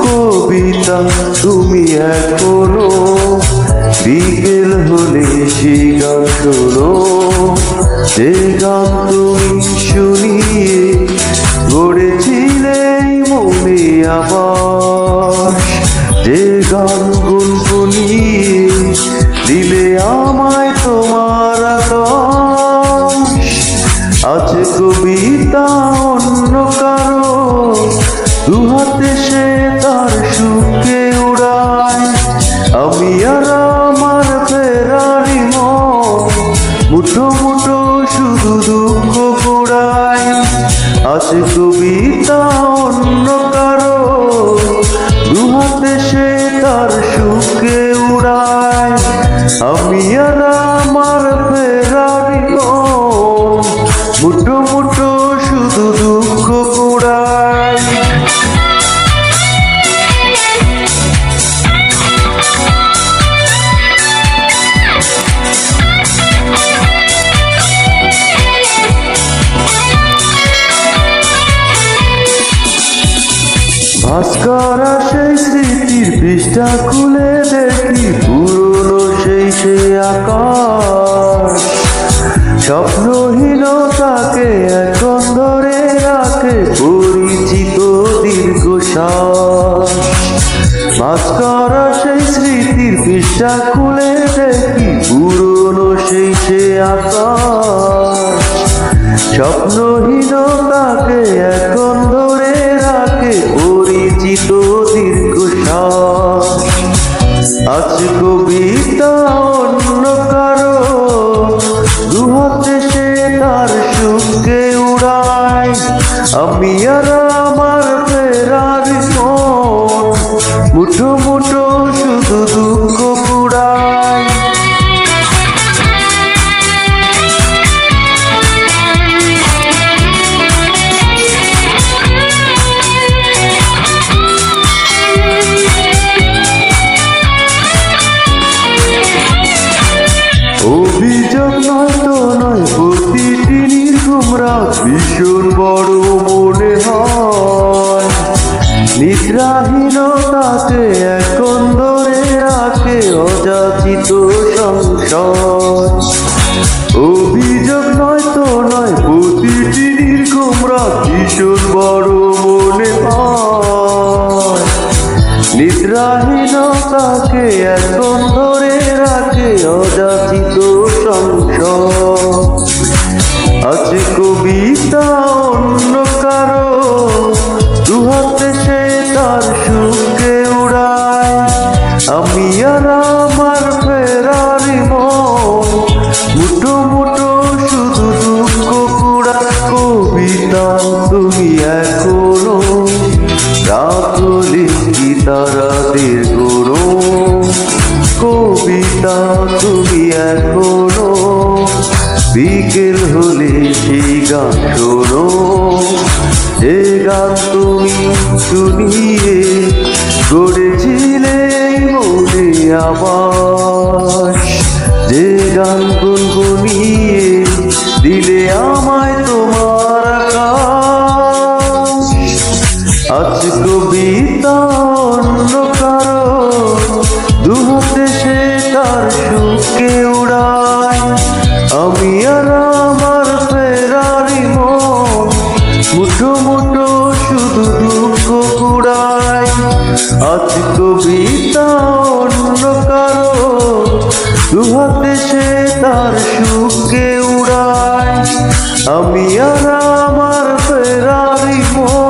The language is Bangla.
কবিতা তুমি এখনো বিকেল হলে সেই গান শোনো, যে গান তুমি শুনিয়ে গড়েছিলে মনে আবার, যে গান গুনগুনিয়ে দিলে আমায় তোমার আকাশ। আছে কবিতা অন্য কারো দুহাতে সে তার সুখে উড়ায়, আমি আর আমার ফেরারি মন মুঠো মুঠো শুধু দুঃখ কুড়ায়। আছে কবিতা অন্য কারো দুহাতে সে তার সুখে উড়ায়, আমি আর আমার ফেরারি মন মুঠো মুঠো শুধু দুঃখ কুড়ায়। ভাস্করা সেই স্মৃতির পৃষ্ঠা খুলে দেখি পুরনো সেই আকাশ, স্বপ্নহীনতাকে এখন ধরে রাখে পরিচিত দীর্ঘশ্বাস। ভাস্করা সেই স্মৃতির পৃষ্ঠা খুলে দেখি পুরনো সেই আকাশ, স্বপ্নহীনতাকে এখন ধরে রাখে পরিচিত দীর্ঘশ্বাস। আছে কবিতা অন্য কারো দুহাতে সে তার সুখে উড়ায়, আমি আর আমার ফেরারি মন মুঠো মুঠো শুধু দুঃখ কুড়ায়। অভিযোগ নয়তো নয় প্রতিটি নির্ঘুম রাত ভীষণ বড় মনে হয়, নিদ্রাহীনতাকে এখন ধরে রাখে অযাচিত সংশয়। অভিযোগ নয়তো নয় প্রতিটি নির্ঘুম রাত ভীষণ বড় মনে হয়, নিদ্রাহীনতাকে এখন ধরে রাখে অযাচিত সংশয়। আছে কবিতা অন্য কারো দুহাতে সে তার সুখে উড়ায়, আমি আর আমার ফেরারি মন মুঠো মুঠো শুধু দুঃখ কুড়ায়। কবিতা তুমি এখনো রাখলে কি তারাদের গুরু, কবিতা তুমি এখনো বিকেল হলে সেই গান শোনো, যে গান তুমি শুনিয়ে গড়েছিলে মনে আবার, যে গান গুনগুনিয়ে দিলে আমায় তোমার আকাশ। আছে কবিতা অন্য কারো দুহাতে সে তার সুখে উড়ায়, আমি আর আমার ফেরারি মন মুঠো মুঠো শুধু দুঃখ কুড়ায়। আছে কবিতা অন্য কারো দুহাতে সে তার সুখে উড়ায়, আমি আর আমার ফেরারি মন